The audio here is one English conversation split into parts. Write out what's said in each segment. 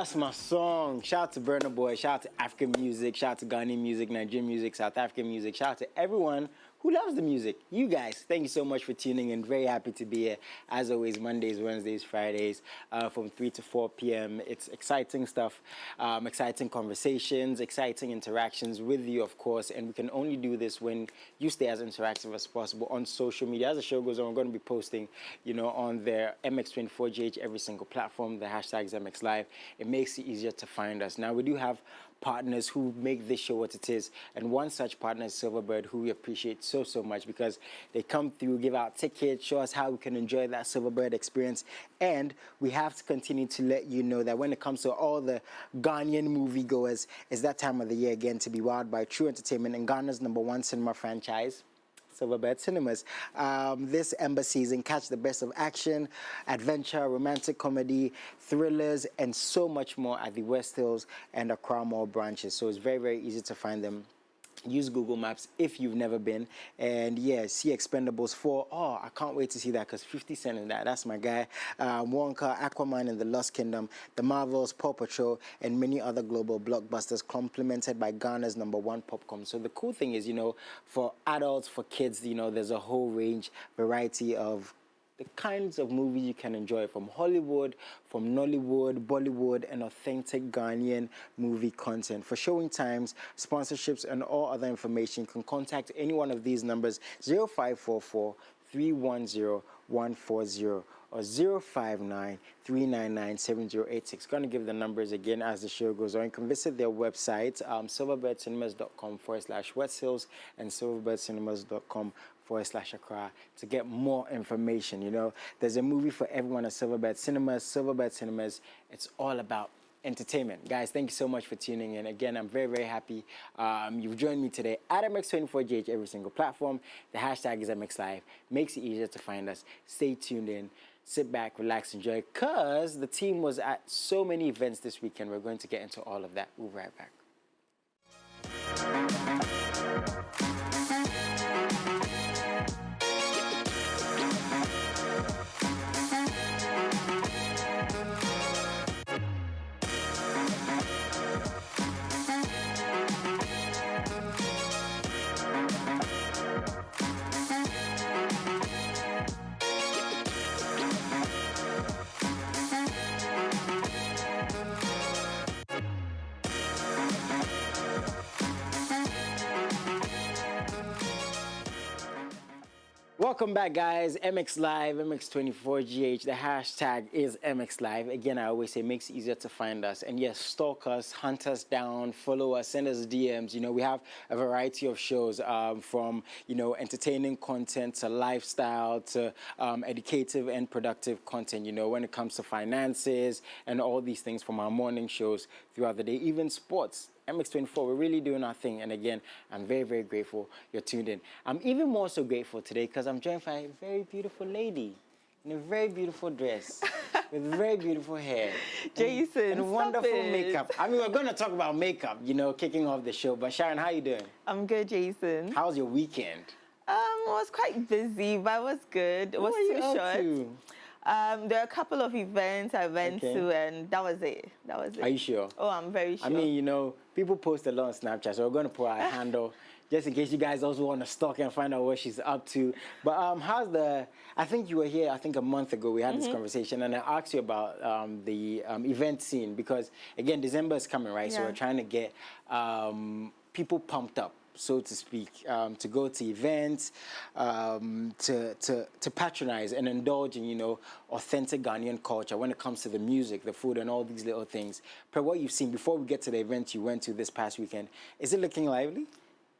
That's my song. Shout out to Burna Boy. Shout out to African music. Shout out to Ghanaian music, Nigerian music, South African music. Shout out to everyone who loves the music. You guys, thank you so much for tuning in. Very happy to be here. As always, Mondays, Wednesdays, Fridays, from 3 to 4 p.m. It's exciting stuff, exciting conversations, exciting interactions with you, of course. And we can only do this when you stay as interactive as possible on social media. As the show goes on, we're going to be posting, on their MX24GH, every single platform. The hashtag's MXLIVE. It makes it easier to find us. Now, we do have partners who make this show what it is, and one such partner is Silverbird, who we appreciate so much because they come through, give out tickets, show us how we can enjoy that Silverbird experience. And we have to continue to let you know that when it comes to all the Ghanaian moviegoers, it's that time of the year again to be wowed by true entertainment and Ghana's #1 cinema franchise, Silverbird Cinemas. This Ember season, catch the best of action, adventure, romantic comedy, thrillers, and so much more at the West Hills and Accra Mall branches. So it's very easy to find them. Use Google Maps if you've never been. And yeah, see Expendables 4. Oh, I can't wait to see that because 50 Cent in that. That's my guy. Wonka, Aquaman and the Lost Kingdom, The Marvels, Paw Patrol, and many other global blockbusters complemented by Ghana's #1 popcorn. So the cool thing is, for adults, for kids, there's a whole variety of the kinds of movies you can enjoy from Hollywood, from Nollywood, Bollywood, and authentic Ghanaian movie content. For showing times, sponsorships, and all other information, you can contact any one of these numbers, 0544 310 140 or 059 399 7086. Going to give the numbers again as the show goes on. You can visit their website, silverbirdcinemas.com/West Hills and silverbirdcinemas.com/Accra to get more information. There's a movie for everyone at Silverbird Cinemas. Silverbird Cinemas, it's all about entertainment. Guys, thank you so much for tuning in. Again, I'm very happy you've joined me today at MX24GH, every single platform. The hashtag is MXLIVE. Makes it easier to find us. Stay tuned in. Sit back, relax, enjoy, because the team was at so many events this weekend. We're going to get into all of that. We'll be right back. Welcome back, guys. MXLIVE, MX24GH. The hashtag is MXLIVE. Again, I always say it makes it easier to find us. And yes, stalk us, hunt us down, follow us, send us DMs. We have a variety of shows from, entertaining content to lifestyle to educative and productive content, when it comes to finances and all these things from our morning shows throughout the day, even sports. MX24, we're really doing our thing. And again, I'm very grateful you're tuned in. I'm even more so grateful today because I'm joined by a very beautiful lady in a very beautiful dress with very beautiful hair. Jason, and wonderful makeup. I mean, we're going to talk about makeup, kicking off the show. But Sharon, how you doing? I'm good, Jason. How was your weekend? It was quite busy, but it was good. It was too short. There are a couple of events I went to, and that was it. Are you sure? Oh, I'm very sure. I mean, people post a lot on Snapchat, so we're going to put our handle just in case you guys also want to stalk and find out what she's up to. But I think you were here, a month ago, we had this conversation, and I asked you about the event scene because, again, December is coming, right? Yeah. So we're trying to get people pumped up, so to speak, to go to events, to patronize and indulge in, authentic Ghanaian culture when it comes to the music, the food, and all these little things. Per what you've seen, before we get to the event you went to this past weekend, is it looking lively?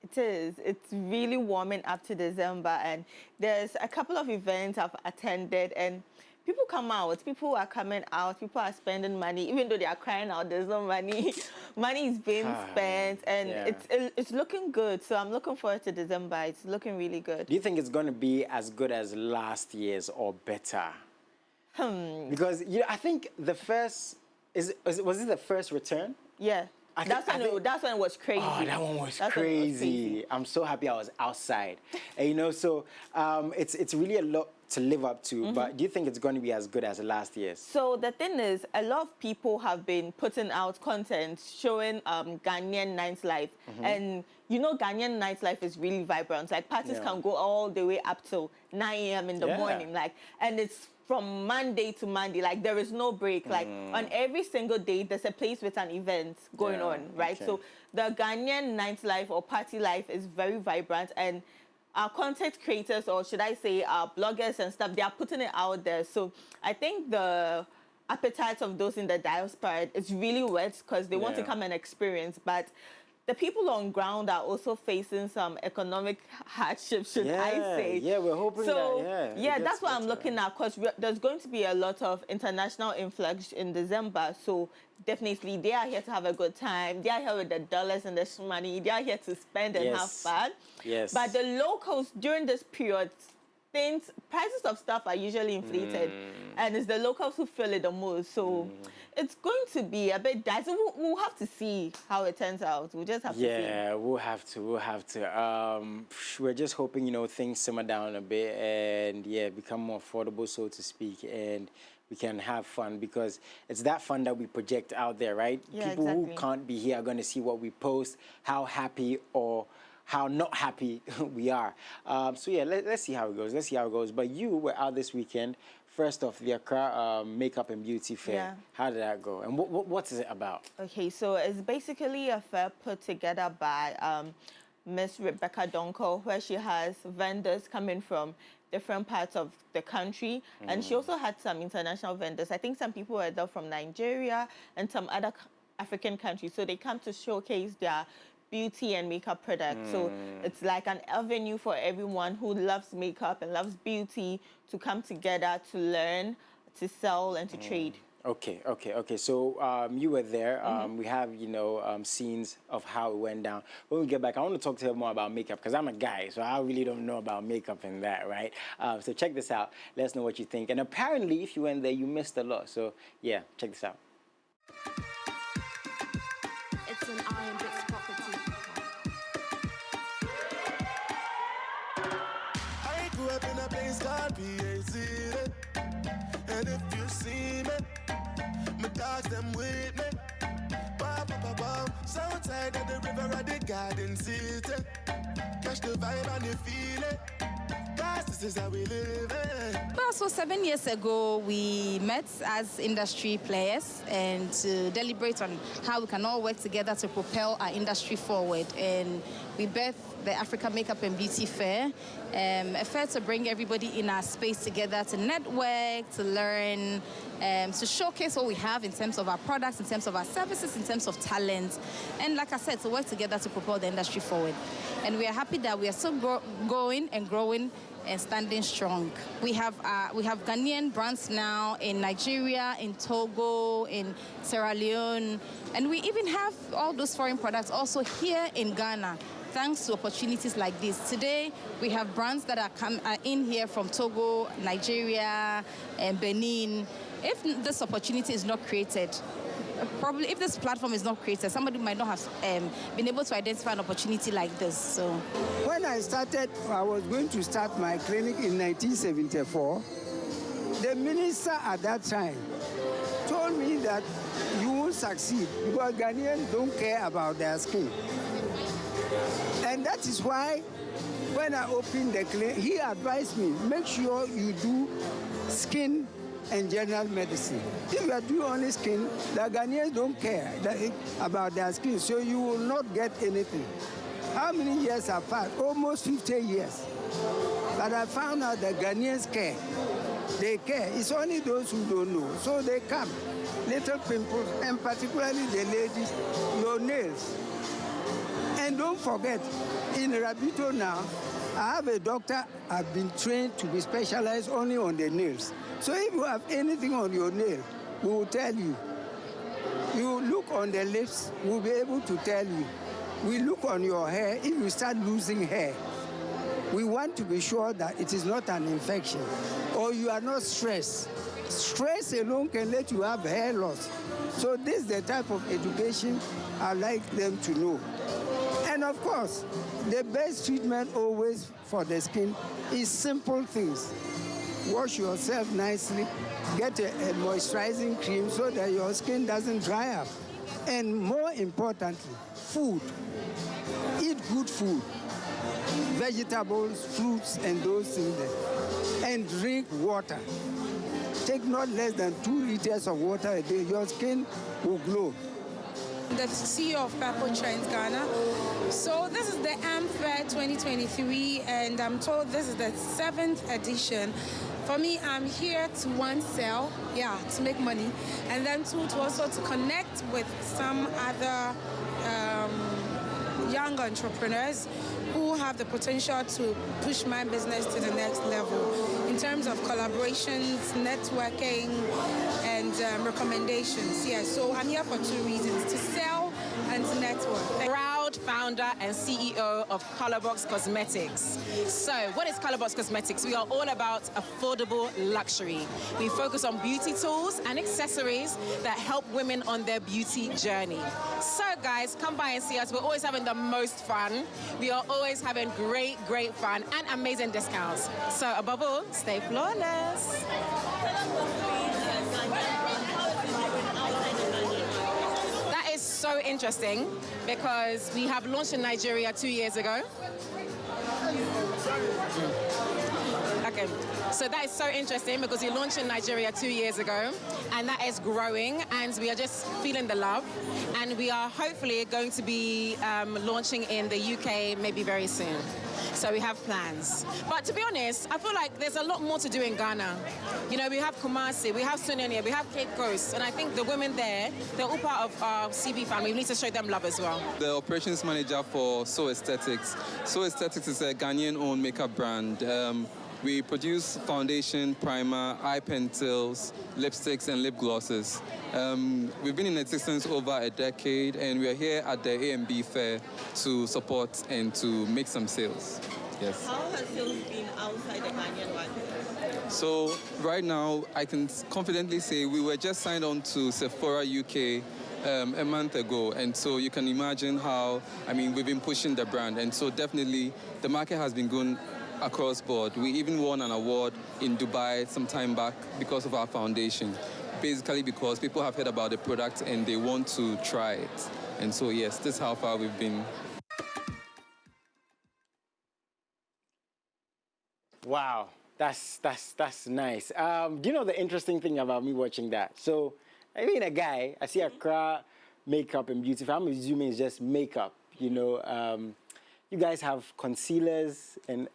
It is. It's really warming up to December, and there's a couple of events I've attended, and people come out. People are coming out. People are spending money, even though they are crying out. There's no money. Money is being spent, and it's looking good. So I'm looking forward to December. It's looking really good. Do you think it's going to be as good as last year's or better? Because I think the first was it the first return? Yeah. That's when it was crazy. Oh, that one was crazy. I'm so happy I was outside. And, so it's really a lot to live up to, but do you think it's going to be as good as last year's? So the thing is, a lot of people have been putting out content showing Ghanaian nightlife, and you know Ghanaian nightlife is really vibrant. Like parties can go all the way up till 9 a.m. in the morning, like, and it's from Monday to Monday. Like there is no break. Like on every single day, there's a place with an event going on, right? So the Ghanaian nightlife or party life is very vibrant, and our content creators, or should I say our bloggers and stuff, they are putting it out there. So I think the appetite of those in the diaspora is really wet because they want to come and experience. But the people on ground are also facing some economic hardship, should I say. Yeah, we're hoping that, that's what I'm looking at, because there's going to be a lot of international influx in December. So definitely they are here to have a good time. They are here with the dollars and the money. They are here to spend and have fun. Yes. But the locals, during this period, prices of stuff are usually inflated, and it's the locals who feel it the most. So it's going to be a bit dicey. We'll have to see how it turns out. We'll just have to see. Yeah, we'll have to. We're just hoping, you know, things simmer down a bit and become more affordable, so to speak, and we can have fun, because it's that fun that we project out there, right? Yeah, people who can't be here are going to see what we post, how happy or how not happy we are. So yeah, let's see how it goes. Let's see how it goes. But you were out this weekend. First off, the Accra Makeup and Beauty Fair. Yeah. How did that go? And what is it about? Okay, so it's basically a fair put together by Miss Rebecca Donko, where she has vendors coming from different parts of the country. And she also had some international vendors. I think some people were there from Nigeria and some other African countries. So they come to showcase their beauty and makeup products. So it's like an avenue for everyone who loves makeup and loves beauty to come together to learn, to sell, and to trade. Okay. So you were there. We have, you know, scenes of how it went down. When we get back, I want to talk to her more about makeup, because I'm a guy, so I really don't know about makeup and that, right? So check this out. Let us know what you think. And apparently, if you went there, you missed a lot. So yeah, check this out. It's an AMBF property. I grew up in a place called PAC, and if you see me, my dogs them with me. Wow, wow, wow, wow. Southside of the river at the Garden City. Catch the vibe and you feel it. Guys, this is how we live it. Well, so 7 years ago, we met as industry players and to deliberate on how we can all work together to propel our industry forward. And we birthed the Africa Makeup and Beauty Fair, a fair to bring everybody in our space together to network, to learn, to showcase what we have in terms of our products, in terms of our services, in terms of talent, and like I said, to work together to propel the industry forward. And we are happy that we are still going and growing and standing strong. We have Ghanaian brands now in Nigeria, in Togo, in Sierra Leone, and we even have all those foreign products also here in Ghana, thanks to opportunities like this. Today, we have brands that are in here from Togo, Nigeria, and Benin. If this opportunity is not created, probably if this platform is not created, somebody might not have been able to identify an opportunity like this. So, when I started, I was going to start my clinic in 1974. The minister at that time told me that you won't succeed because Ghanaians don't care about their skin. And that is why when I opened the clinic, he advised me, make sure you do skin and general medicine. If you are doing only skin, the Ghanaians don't care about their skin, so you will not get anything. How many years have passed? Almost 50 years. But I found out that Ghanaians care. They care. It's only those who don't know. So they come. Little pimples, and particularly the ladies, your nails. And don't forget, in Rabito now, I have a doctor I've been trained to be specialized only on the nails. So if you have anything on your nail, we will tell you. You look on the lips, we'll be able to tell you. We look on your hair, if you start losing hair. We want to be sure that it is not an infection or you are not stressed. Stress alone can let you have hair loss. So this is the type of education I like them to know. And of course, the best treatment always for the skin is simple things. wash yourself nicely, get a moisturizing cream so that your skin doesn't dry up. And more importantly, food. Eat good food, vegetables, fruits, and those things there. And drink water. Take not less than 2 liters of water a day. Your skin will glow. The CEO of Purple Trends Ghana. So this is the AMBF 2023, and I'm told this is the 7th edition. For me, I'm here to one, sell, to make money, and then two, to also to connect with some other young entrepreneurs who have the potential to push my business to the next level in terms of collaborations, networking, and recommendations. So I'm here for 2 reasons: to sell and to network. Proud founder and CEO of Colorbox Cosmetics. So what is Colorbox Cosmetics? We are all about affordable luxury. We focus on beauty tools and accessories that help women on their beauty journey. So guys, come by and see us. We're always having the most fun. We are always having great fun and amazing discounts. So above all, stay flawless. That is so interesting because we have launched in Nigeria 2 years ago. Okay, so that is so interesting because we launched in Nigeria 2 years ago, and that is growing, and we are just feeling the love, and we are hopefully going to be launching in the UK maybe very soon. So we have plans. But to be honest, I feel like there's a lot more to do in Ghana. You know, we have Kumasi, we have Sunyani, we have Cape Coast, and I think the women there, they're all part of our CB family. We need to show them love as well. The operations manager for So Aesthetics. So Aesthetics is a Ghanaian-owned makeup brand. We produce foundation, primer, eye pencils, lipsticks, and lip glosses. We've been in existence over a decade, and we are here at the AMBF fair to support and to make some sales. Yes. How has sales been outside the Ghanaian market? So right now, I can confidently say we were just signed on to Sephora UK a month ago, and so you can imagine how, we've been pushing the brand, and so definitely the market has been going across board. We even won an award in Dubai some time back because of our foundation. Basically because people have heard about the product and they want to try it. And so yes, this is how far we've been. Wow, that's nice. Do you know the interesting thing about me watching that? So, a guy, I see a crowd makeup and beauty. I'm assuming it's just makeup, you know. You guys have concealers, and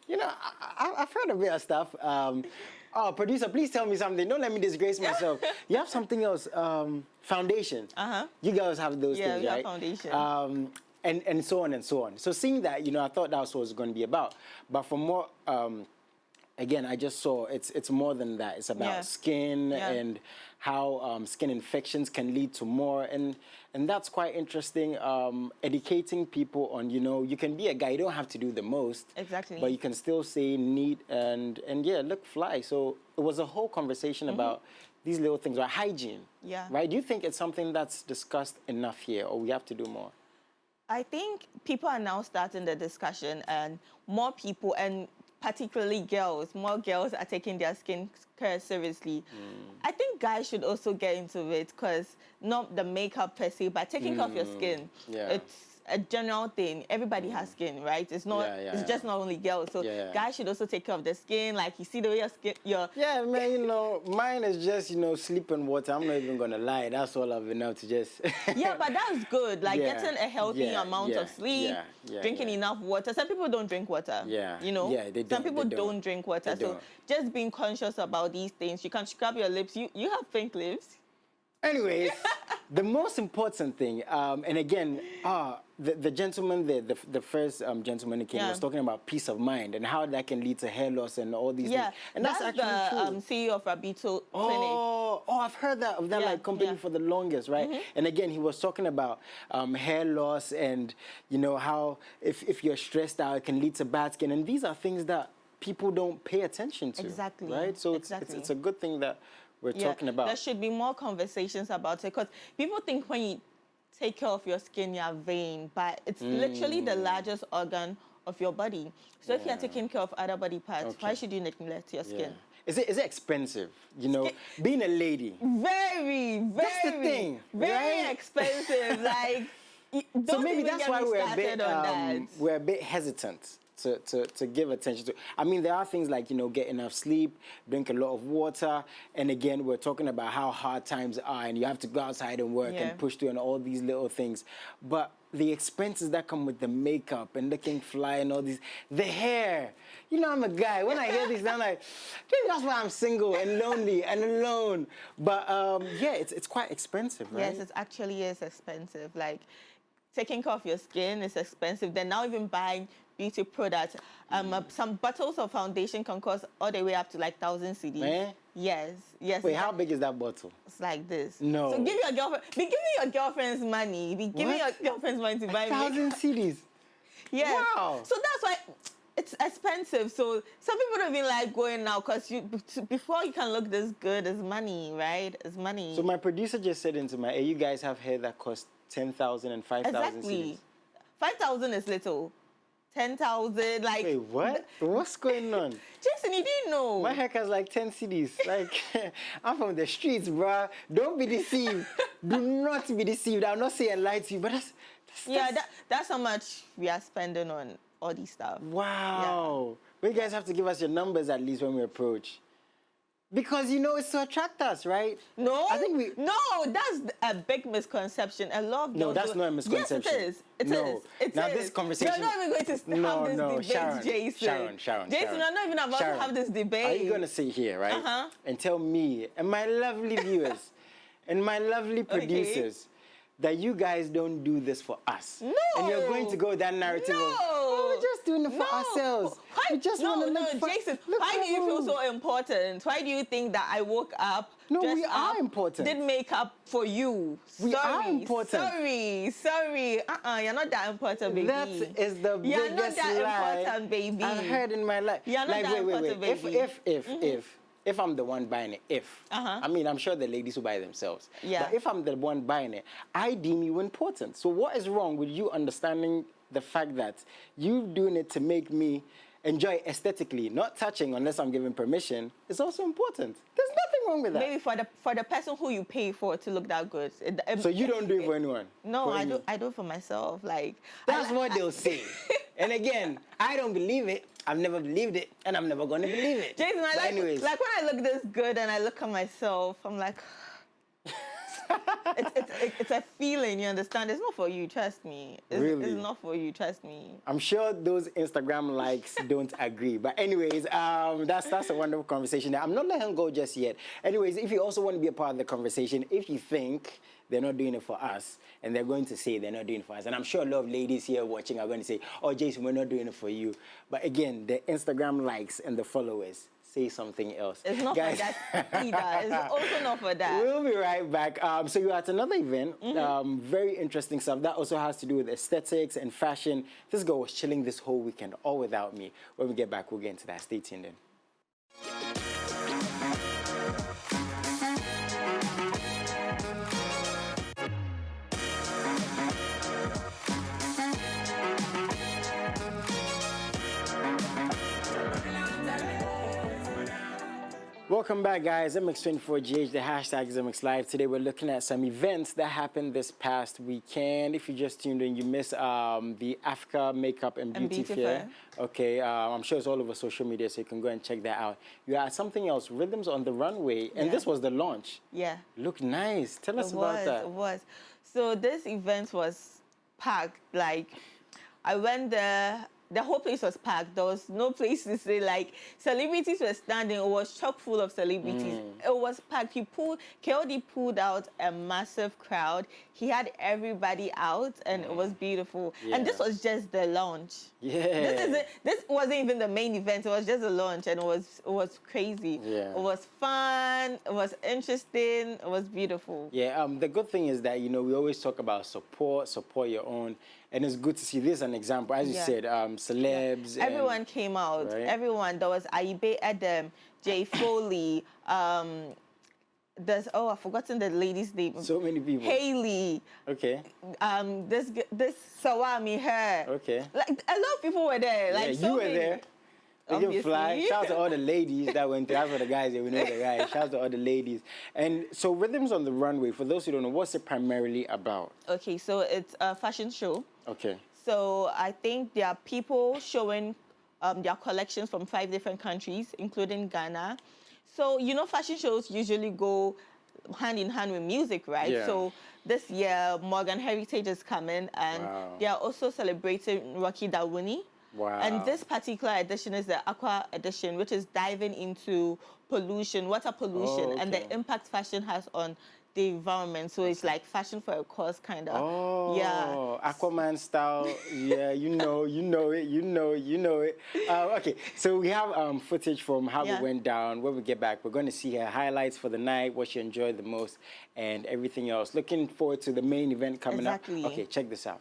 I've heard a bit of stuff. Oh, producer, please tell me something. Don't let me disgrace myself. You have something else, foundation. You guys have those things, right? Yeah, we have foundation. And so on and so on. So seeing that, I thought that was what it was going to be about. But for more, again, I just saw it's more than that. It's about skin and how skin infections can lead to more. And that's quite interesting, educating people on, you can be a guy, you don't have to do the most. Exactly. But you can still say neat and look fly. So it was a whole conversation about these little things, right? Hygiene. Yeah. Right? Do you think it's something that's discussed enough here, or we have to do more? I think people are now starting the discussion, and more people, and particularly more girls are taking their skin care seriously. I think guys should also get into it, because not the makeup per se, but taking care of your skin. Yeah. It's a general thing. Everybody has skin, right? It's not. It's just not only girls. So guys should also take care of their skin. Like, you see the way your skin, Yeah, man. Mine is just sleep and water. I'm not even gonna lie. That's all I've been able to just. Yeah, but that's good. Like getting a healthy amount of sleep, drinking enough water. Some people don't drink water. Yeah. Yeah, they don't. Some people don't drink water. They So don't. just being conscious about these things. You can scrub your lips. You have pink lips. Anyways, the most important thing, and again, the gentleman there, the first gentleman who came was talking about peace of mind and how that can lead to hair loss and all these things. And that's actually the true. CEO of Rabito Clinic. Oh, I've heard that of that company for the longest, right? And again, he was talking about hair loss and how if you're stressed out, it can lead to bad skin, and these are things that people don't pay attention to. Exactly. Right. So it's a good thing that we're talking about. There should be more conversations about it, because people think when you take care of your skin, you're vain, but it's literally the largest organ of your body. So if you're taking care of other body parts, why should you neglect your skin? Is it expensive? You know, being a lady. Very, very. That's the thing, Very right? expensive. Like, So maybe even that's get why me we're a started bit on that. we're a bit hesitant to give attention to. I mean, there are things like, you know, get enough sleep, drink a lot of water, and again, we're talking about how hard times are, and you have to go outside and work and push through and all these little things. But the expenses that come with the makeup and looking fly and all these, the hair. You know, I'm a guy. When I hear this, I'm like, maybe that's why I'm single and lonely and alone. But yeah, it's quite expensive, right? Yes, it actually is expensive. Like, taking care of your skin is expensive. Then now even buying beauty products. Some bottles of foundation can cost all the way up to like 1,000 cedis. Eh? Yes. Wait, how big is that bottle? It's like this. No. So give your girlfriend, be giving your girlfriend's money. Be giving your girlfriend's money to buy 1,000 makeup. cedis. Yes. Wow. So that's why it's expensive. So some people don't even like going now because before you can look this good, it's money, right? It's money. So my producer just said into my ear, you guys have hair that costs 10,000 and 5,000 exactly. cedis. 5,000 is little. 10,000, like. Wait, what? What's going on? Jason, you didn't know. My haircut's like 10 cedis. Like, I'm from the streets, bruh. Don't be deceived. Do not be deceived. I'll not say a lie to you, but that's how much we are spending on all these stuff. Wow. Yeah. You guys have to give us your numbers at least when we approach. Because, you know, it's to attract us, right? No, I think we... No, that's a big misconception. A lot of No, that's not a misconception. Yes, it is. It is. It now is. this conversation... We're not even going to have this debate, Sharon, Jason. Sharon. Jason, we're not even about to have this debate. Are you going to sit here, right? And tell me and my lovely viewers and my lovely producers that you guys don't do this for us. No. And you're going to go that narrative of, oh, we're just doing it for ourselves. We just want to look Jason, why do you feel so important? Why do you think that I woke up, no, we are important. Did makeup for you? We are important. Sorry. You're not that important, baby. That is the you're biggest not that lie important, baby. I've heard in my life. You're not like, that important, baby. If I'm the one buying it, I mean, I'm sure the ladies who buy themselves. Yeah. But if I'm the one buying it, I deem you important. So what is wrong with you understanding the fact that you doing it to make me enjoy aesthetically, not touching unless I'm given permission, is also important. There's nothing wrong with that. Maybe for the person who you pay for to look that good. So you don't do it for anyone? No, I do it for myself. Like that's what they'll say. And again, I don't believe it. I've never believed it, and I'm never going to believe it. Jason, like when I look this good and I look at myself, I'm like, it's a feeling, you understand? It's not for you, trust me. It's not for you, trust me. I'm sure those Instagram likes don't agree. But anyways, that's a wonderful conversation. I'm not letting go just yet. Anyways, if you also want to be a part of the conversation, if you think they're not doing it for us, and they're going to say they're not doing it for us. And I'm sure a lot of ladies here watching are going to say, oh, Jason, we're not doing it for you. But again, the Instagram likes and the followers say something else. It's not for that either. It's also not for that. We'll be right back. So you're at another event. Very interesting stuff. That also has to do with aesthetics and fashion. This girl was chilling this whole weekend, all without me. When we get back, we'll get into that. Stay tuned in. Welcome back, guys. MX24GH, the hashtag is MXLIVE. Today we're looking at some events that happened this past weekend. If you just tuned in, you missed the Africa Makeup and Beauty Fair. Okay, I'm sure it's all over social media, so you can go and check that out. You had something else, Rhythms on the Runway, and this was the launch. Yeah. Looked nice. Tell us about that. It was. So this event was packed. Like, I went there. The whole place was packed. There was no place to say, like, celebrities were standing. It was chock full of celebrities. It was packed. KOD pulled out a massive crowd. He had everybody out, and it was beautiful. Yeah. And this was just the launch. Yeah. This wasn't even the main event. It was just a launch, and it was crazy. Yeah. It was fun. It was interesting. It was beautiful. Yeah. The good thing is that, you know, we always talk about support your own. And it's good to see this an example. As you said, celebs. Yeah. Everyone came out. Right? Everyone. There was Aibe Adam, Jay Foley. I've forgotten the lady's name. So many people. Haley. Okay. This Sawami, her. Okay. Like, a lot of people were there. Like, yeah, so you were many. there. obviously. Fly. Shout out to all the ladies that went there. That's for the guys, we know the guys. Shout out to all the ladies. And so Rhythms on the Runway, for those who don't know, what's it primarily about? Okay, so it's a fashion show. Okay. So I think there are people showing their collections from 5 different countries, including Ghana. So, you know, fashion shows usually go hand in hand with music, right? Yeah. So this year, Morgan Heritage is coming, and they are also celebrating Rocky Dawuni. Wow. And this particular edition is the Aqua edition, which is diving into pollution, water pollution, and the impact fashion has on the environment. So it's like fashion for a cause, kind of. Oh, yeah. Aquaman style. Yeah, you know it. Okay, so we have footage from how it went down. When we get back, we're going to see her highlights for the night, what she enjoyed the most, and everything else. Looking forward to the main event coming up. Okay, check this out.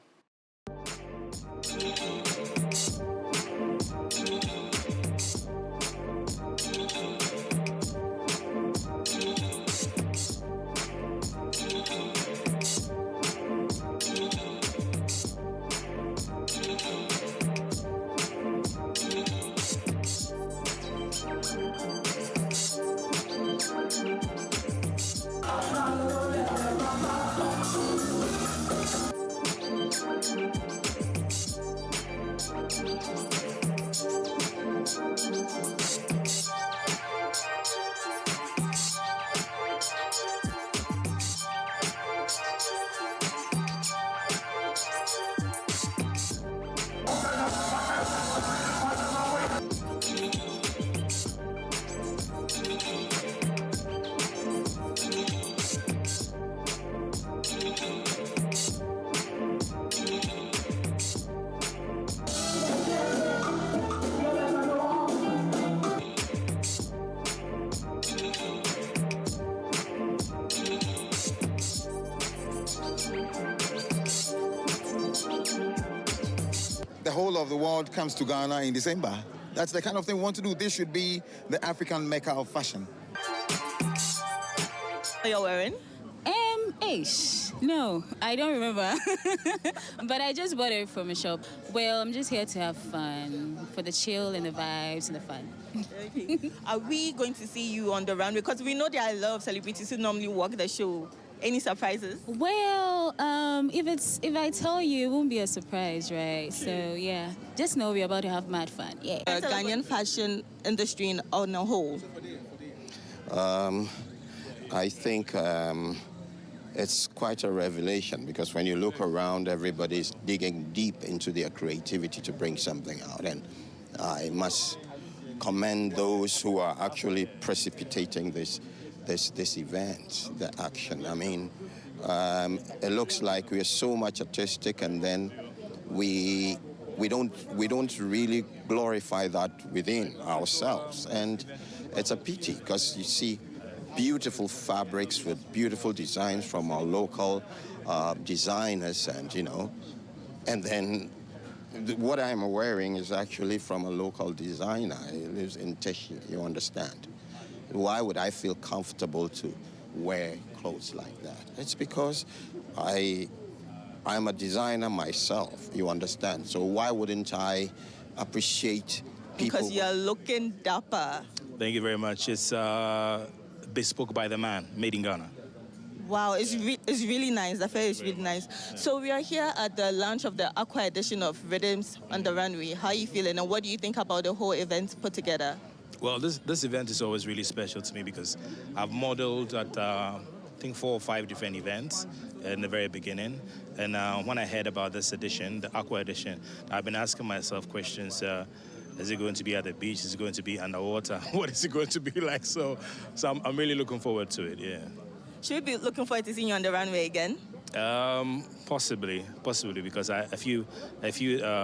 The whole of the world comes to Ghana in December. That's the kind of thing we want to do. This should be the African Mecca of fashion. What you're wearing? No, I don't remember. But I just bought it from a shop. Well, I'm just here to have fun, for the chill and the vibes and the fun. Okay. Are we going to see you on the runway? Because we know there are a lot of celebrities who normally walk the show. Any surprises? Well, if I tell you, it won't be a surprise, right? So yeah, just know we're about to have mad fun. Yeah. Ghanaian fashion industry on a whole. I think it's quite a revelation, because when you look around, everybody's digging deep into their creativity to bring something out. And I must commend those who are actually precipitating this event, the action. I mean, it looks like we are so much artistic, and then we don't really glorify that within ourselves. And it's a pity, because you see beautiful fabrics with beautiful designs from our local designers, and and then what I'm wearing is actually from a local designer. He lives in Teshi, you understand. Why would I feel comfortable to wear clothes like that? It's because I'm a designer myself, you understand. So why wouldn't I appreciate people? Because you're looking dapper. Thank you very much. It's bespoke by the man, made in Ghana. Wow, it's really nice. The fair is really nice. So we are here at the launch of the Aqua edition of Rhythms on the Runway. How are you feeling, and what do you think about the whole event put together? Well, this event is always really special to me, because I've modeled at, I think, 4 or 5 different events in the very beginning. And when I heard about this edition, the Aqua edition, I've been asking myself questions. Is it going to be at the beach? Is it going to be underwater? What is it going to be like? So I'm really looking forward to it, yeah. Should we be looking forward to seeing you on the runway again? Possibly, because a few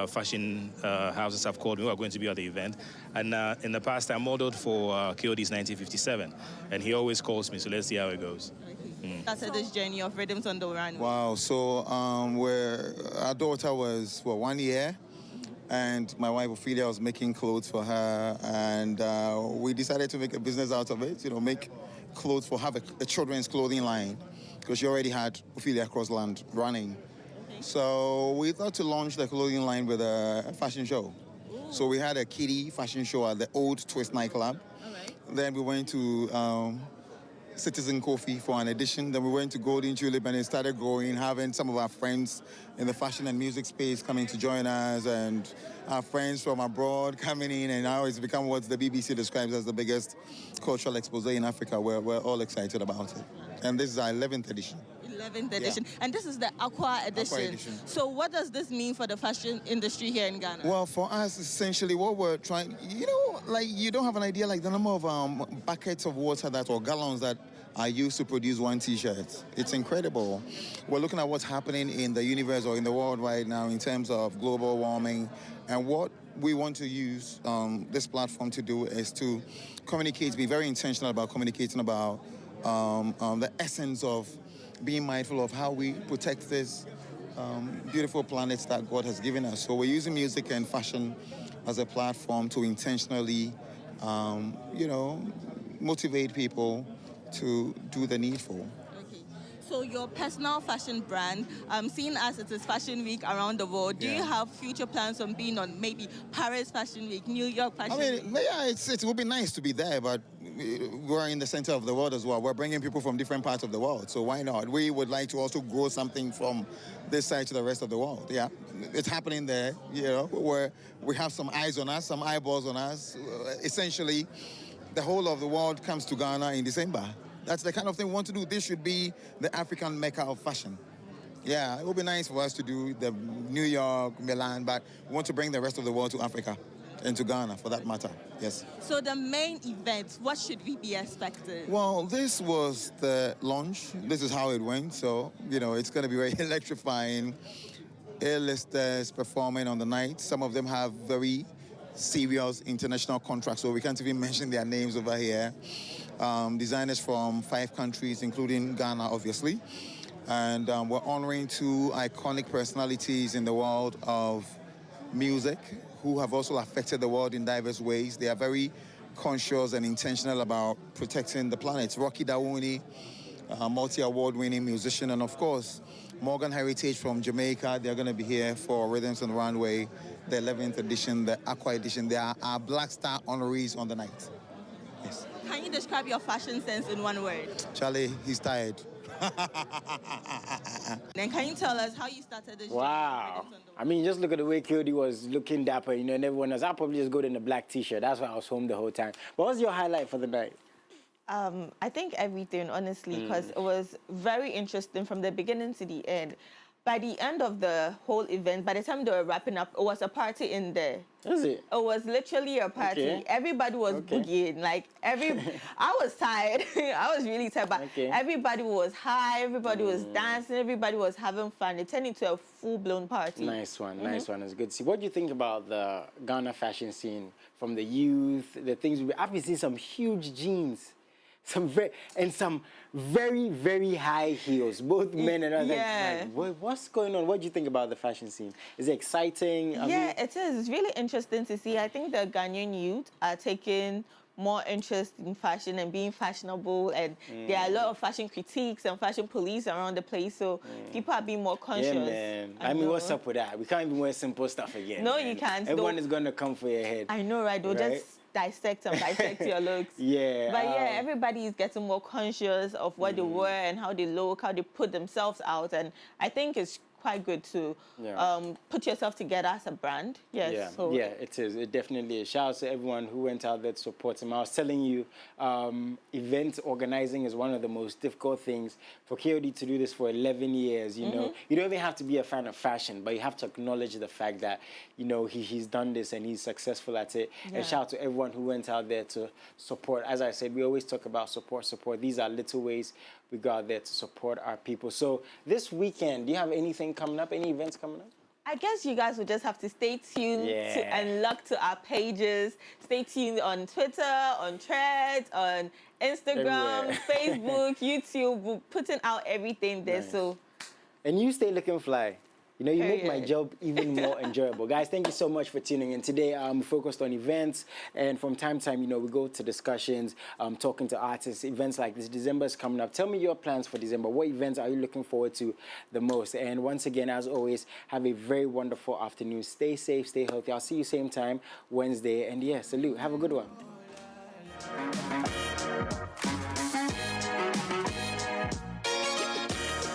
fashion houses have called me who are going to be at the event. And in the past, I modeled for KOD's 1957, and he always calls me, so let's see how it goes. Started this journey of Rhythms on the Runway. Wow, so our daughter was, 1 year, and my wife Ophelia was making clothes for her, and we decided to make a business out of it, make clothes have a children's clothing line, because she already had Ophelia Crossland running. Okay. So we thought to launch the clothing line with a fashion show. So we had a kiddie fashion show at the old Twist nightclub. Then we went to Citizen Coffee for an edition. Then we went to Golden Tulip and it started growing, having some of our friends in the fashion and music space coming to join us and our friends from abroad coming in, and now it's become what the BBC describes as the biggest cultural expose in Africa. We're all excited about it. And this is our 11th edition. 11th edition. Yeah. And this is the Aqua edition. So what does this mean for the fashion industry here in Ghana? Well, for us, essentially what we're trying, like you don't have an idea like the number of buckets of water or gallons that are used to produce one T-shirt. It's incredible. We're looking at what's happening in the universe or in the world right now in terms of global warming, and what we want to use this platform to do is to communicate, be very intentional about communicating about the essence of being mindful of how we protect this beautiful planet that God has given us. So we're using music and fashion as a platform to intentionally, motivate people to do the needful. Okay. So your personal fashion brand, seeing as it is Fashion Week around the world, do you have future plans on being on maybe Paris Fashion Week, New York Fashion Week? Yeah, it would be nice to be there, but we're in the center of the world as well. We're bringing people from different parts of the world, so why not? We would like to also grow something from this side to the rest of the world. Yeah, it's happening there, where we have some eyes on us, some eyeballs on us. Essentially, the whole of the world comes to Ghana in December. That's the kind of thing we want to do. This should be the African Mecca of fashion. Yeah, it would be nice for us to do the New York, Milan, but we want to bring the rest of the world to Africa and to Ghana, for that matter, yes. So the main event, what should we be expecting? Well, this was the launch. This is how it went. So, it's going to be very electrifying. A-listers performing on the night. Some of them have very serious international contracts, so we can't even mention their names over here. Designers from 5 countries, including Ghana, obviously. And we're honoring 2 iconic personalities in the world of music who have also affected the world in diverse ways. They are very conscious and intentional about protecting the planet. Rocky Dawuni, multi-award-winning musician, and of course, Morgan Heritage from Jamaica. They're going to be here for Rhythms on Runway, the 11th edition, the Aqua edition. They are our Black Star honorees on the night. Yes. Can you describe your fashion sense in one word? Charlie, he's tired. Then can you tell us how you started this? Wow. I mean, just look at the way Cody was looking dapper, and everyone else. I'll probably just go in a black T-shirt. That's why I was home the whole time. What was your highlight for the night? I think everything, honestly, because it was very interesting from the beginning to the end. By the end of the whole event, by the time they were wrapping up, it was a party in there. Is it? It was literally a party. Okay. Everybody was boogieing. I was tired. I was really tired, but everybody was high, everybody was dancing, everybody was having fun. It turned into a full-blown party. Nice one, nice one. It's good to see. What do you think about the Ghana fashion scene from the youth, the things? I've been seeing some huge jeans. Some very, very high heels, both men and others. Yeah. Like, what's going on? What do you think about the fashion scene? Is it exciting? It is. It's really interesting to see. I think the Ghanaian youth are taking more interest in fashion and being fashionable, and there are a lot of fashion critiques and fashion police around the place, so people are being more conscious. Yeah, man. I mean, what's up with that? We can't even wear simple stuff again. No, man. you can't. Everyone is going to come for your head. I know, right? They'll just dissect your looks. Yeah. But everybody is getting more conscious of what they wear and how they look, how they put themselves out, and I think it's quite good to put yourself together as a brand. Yes. Yeah, it is. It definitely is. Shout out to everyone who went out there to support him. I was telling you, event organizing is one of the most difficult things. For KOD to do this for 11 years, you know, you don't even have to be a fan of fashion, but you have to acknowledge the fact that, he's done this and he's successful at it. And shout out to everyone who went out there to support. As I said, we always talk about support. These are little ways we go out there to support our people. So this weekend, do you have anything coming up, any events coming up? I guess you guys will just have to stay tuned and look to our pages. Stay tuned on Twitter, on Threads, on Instagram, Facebook, YouTube. We're putting out everything there. Nice. And you stay looking fly. You know, you make my job even more enjoyable. Guys, thank you so much for tuning in. Today, we focused on events, and from time to time, you know, we go to discussions, talking to artists, events like this. December is coming up. Tell me your plans for December. What events are you looking forward to the most? And once again, as always, have a very wonderful afternoon. Stay safe, stay healthy. I'll see you same time Wednesday. And yeah, salute. Have a good one.